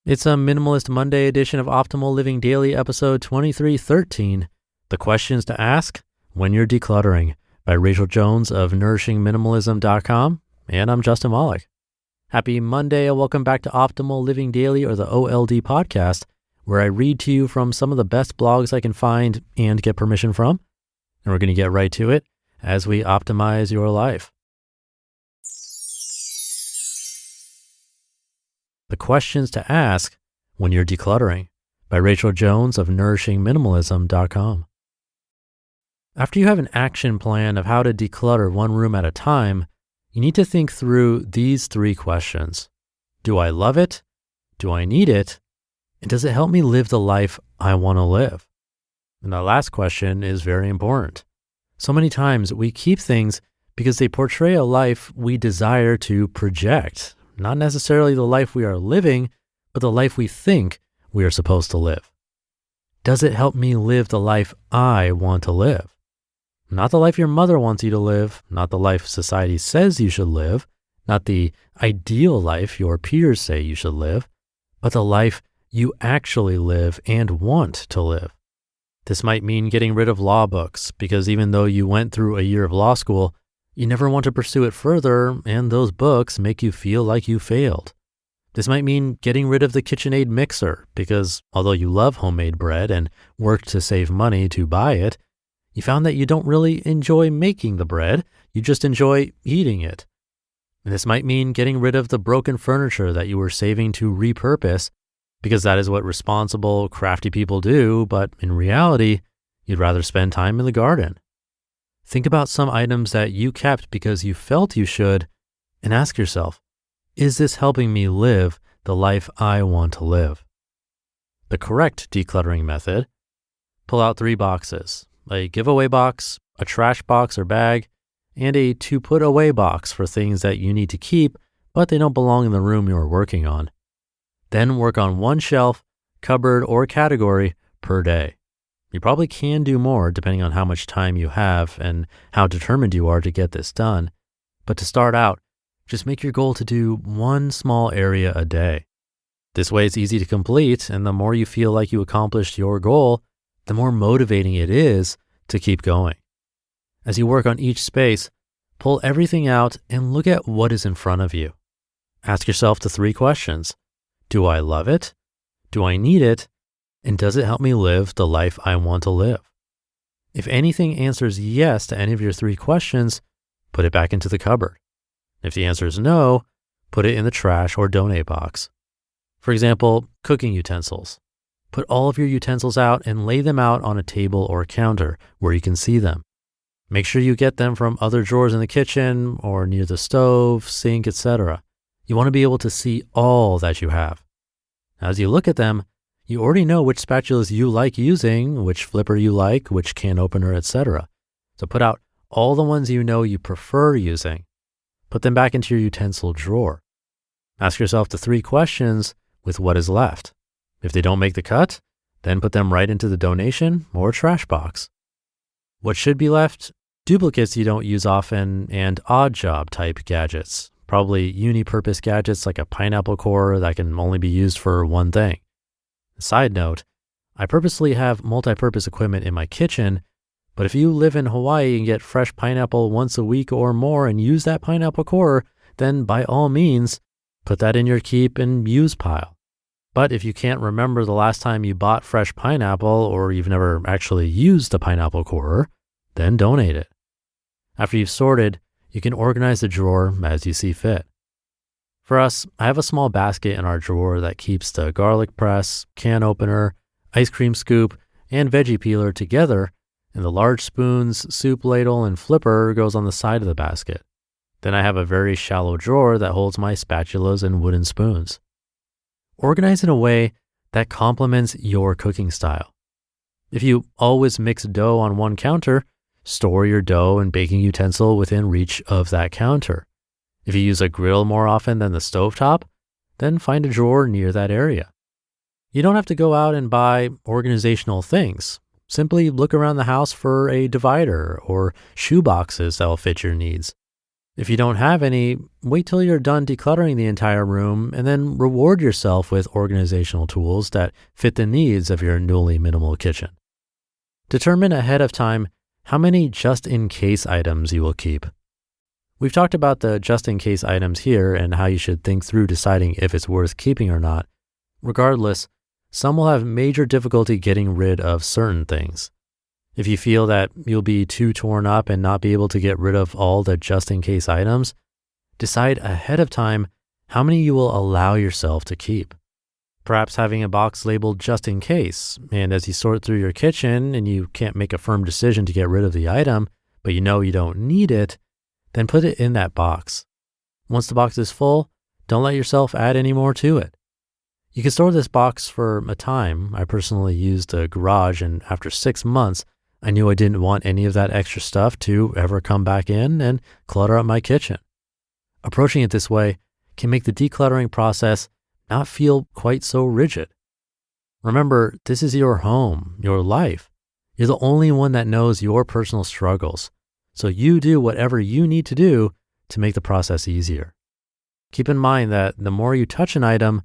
It's a Minimalist Monday edition of Optimal Living Daily, episode 2313, The Questions to Ask When You're Decluttering, by Rachel Jones of nourishingminimalism.com, and I'm Justin Wallach. Happy Monday and welcome back to Optimal Living Daily, or the OLD podcast, where I read to you from some of the best blogs I can find and get permission from. And we're going to get right to it as we optimize your life. The Questions to Ask When You're Decluttering, by Rachel Jones of nourishingminimalism.com. After you have an action plan of how to declutter one room at a time, you need to think through these three questions. Do I love it? Do I need it? And does it help me live the life I want to live? And the last question is very important. So many times we keep things because they portray a life we desire to project. Not necessarily the life we are living, but the life we think we are supposed to live. Does it help me live the life I want to live? Not the life your mother wants you to live, not the life society says you should live, not the ideal life your peers say you should live, but the life you actually live and want to live. This might mean getting rid of law books, because even though you went through a year of law school, you never want to pursue it further, and those books make you feel like you failed. This might mean getting rid of the KitchenAid mixer, because although you love homemade bread and worked to save money to buy it, you found that you don't really enjoy making the bread, you just enjoy eating it. And this might mean getting rid of the broken furniture that you were saving to repurpose, because that is what responsible, crafty people do, but in reality, you'd rather spend time in the garden. Think about some items that you kept because you felt you should, and ask yourself, is this helping me live the life I want to live? The correct decluttering method: pull out 3 boxes, a giveaway box, a trash box or bag, and a to put away box for things that you need to keep, but they don't belong in the room you're working on. Then work on one shelf, cupboard, or category per day. You probably can do more depending on how much time you have and how determined you are to get this done. But to start out, just make your goal to do one small area a day. This way it's easy to complete, and the more you feel like you accomplished your goal, the more motivating it is to keep going. As you work on each space, pull everything out and look at what is in front of you. Ask yourself the 3 questions. Do I love it? Do I need it? And does it help me live the life I want to live? If anything answers yes to any of your 3 questions, put it back into the cupboard. If the answer is no, put it in the trash or donate box. For example, cooking utensils. Put all of your utensils out and lay them out on a table or counter where you can see them. Make sure you get them from other drawers in the kitchen or near the stove, sink, etc. You want to be able to see all that you have. As you look at them, you already know which spatulas you like using, which flipper you like, which can opener, etc. So put out all the ones you know you prefer using. Put them back into your utensil drawer. Ask yourself the 3 questions with what is left. If they don't make the cut, then put them right into the donation or trash box. What should be left? Duplicates you don't use often and odd job type gadgets. Probably uni-purpose gadgets like a pineapple core that can only be used for one thing. Side note, I purposely have multi-purpose equipment in my kitchen, but if you live in Hawaii and get fresh pineapple once a week or more and use that pineapple core, then by all means, put that in your keep and use pile. But if you can't remember the last time you bought fresh pineapple, or you've never actually used the pineapple core, then donate it. After you've sorted, you can organize the drawer as you see fit. For us, I have a small basket in our drawer that keeps the garlic press, can opener, ice cream scoop, and veggie peeler together, and the large spoons, soup ladle, and flipper goes on the side of the basket. Then I have a very shallow drawer that holds my spatulas and wooden spoons. Organize in a way that complements your cooking style. If you always mix dough on one counter, store your dough and baking utensil within reach of that counter. If you use a grill more often than the stovetop, then find a drawer near that area. You don't have to go out and buy organizational things. Simply look around the house for a divider or shoe boxes that will fit your needs. If you don't have any, wait till you're done decluttering the entire room and then reward yourself with organizational tools that fit the needs of your newly minimal kitchen. Determine ahead of time how many just-in-case items you will keep. We've talked about the just-in-case items here and how you should think through deciding if it's worth keeping or not. Regardless, some will have major difficulty getting rid of certain things. If you feel that you'll be too torn up and not be able to get rid of all the just-in-case items, decide ahead of time how many you will allow yourself to keep. Perhaps having a box labeled just in case, and as you sort through your kitchen and you can't make a firm decision to get rid of the item, but you know you don't need it, then put it in that box. Once the box is full, don't let yourself add any more to it. You can store this box for a time. I personally used a garage, and after 6 months, I knew I didn't want any of that extra stuff to ever come back in and clutter up my kitchen. Approaching it this way can make the decluttering process not feel quite so rigid. Remember, this is your home, your life. You're the only one that knows your personal struggles. So you do whatever you need to do to make the process easier. Keep in mind that the more you touch an item,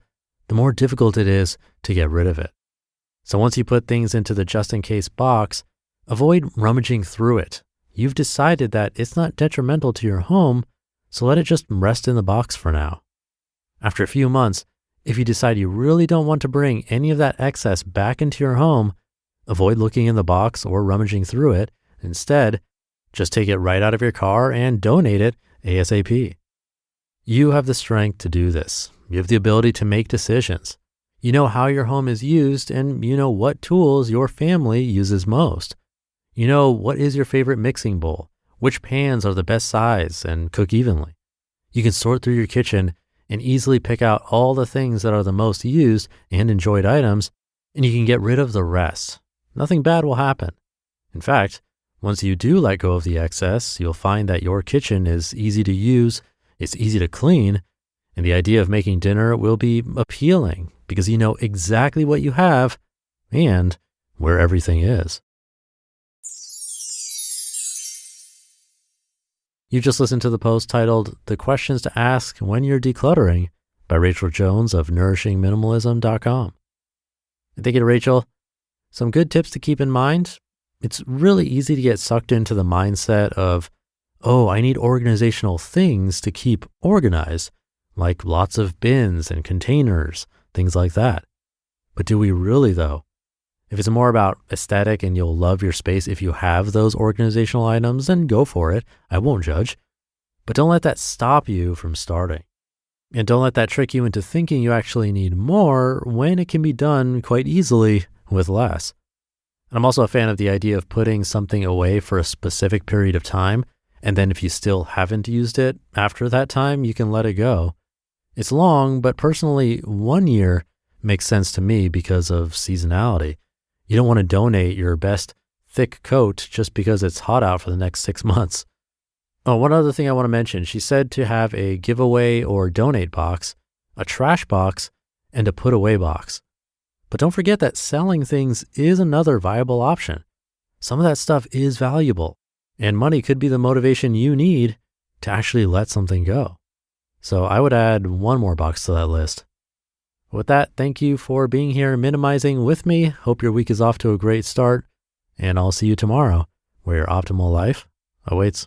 the more difficult it is to get rid of it. So once you put things into the just-in-case box, avoid rummaging through it. You've decided that it's not detrimental to your home, so let it just rest in the box for now. After a few months, if you decide you really don't want to bring any of that excess back into your home, avoid looking in the box or rummaging through it. Instead, just take it right out of your car and donate it ASAP. You have the strength to do this. You have the ability to make decisions. You know how your home is used, and you know what tools your family uses most. You know what is your favorite mixing bowl, which pans are the best size and cook evenly. You can sort through your kitchen and easily pick out all the things that are the most used and enjoyed items, and you can get rid of the rest. Nothing bad will happen. In fact, once you do let go of the excess, you'll find that your kitchen is easy to use, it's easy to clean, and the idea of making dinner will be appealing because you know exactly what you have and where everything is. You just listened to the post titled The Questions to Ask When You're Decluttering by Rachel Jones of nourishingminimalism.com. Thank you to Rachel. Some good tips to keep in mind. It's really easy to get sucked into the mindset of, oh, I need organizational things to keep organized, like lots of bins and containers, things like that. But do we really though? If it's more about aesthetic and you'll love your space if you have those organizational items, then go for it. I won't judge. But don't let that stop you from starting. And don't let that trick you into thinking you actually need more when it can be done quite easily with less. And I'm also a fan of the idea of putting something away for a specific period of time, and then if you still haven't used it after that time, you can let it go. It's long, but personally, 1 year makes sense to me because of seasonality. You don't want to donate your best thick coat just because it's hot out for the next 6 months. Oh, one other thing I want to mention. She said to have a giveaway or donate box, a trash box, and a put away box. But don't forget that selling things is another viable option. Some of that stuff is valuable, and money could be the motivation you need to actually let something go. So I would add one more box to that list. With that, thank you for being here minimizing with me. Hope your week is off to a great start, and I'll see you tomorrow where your optimal life awaits.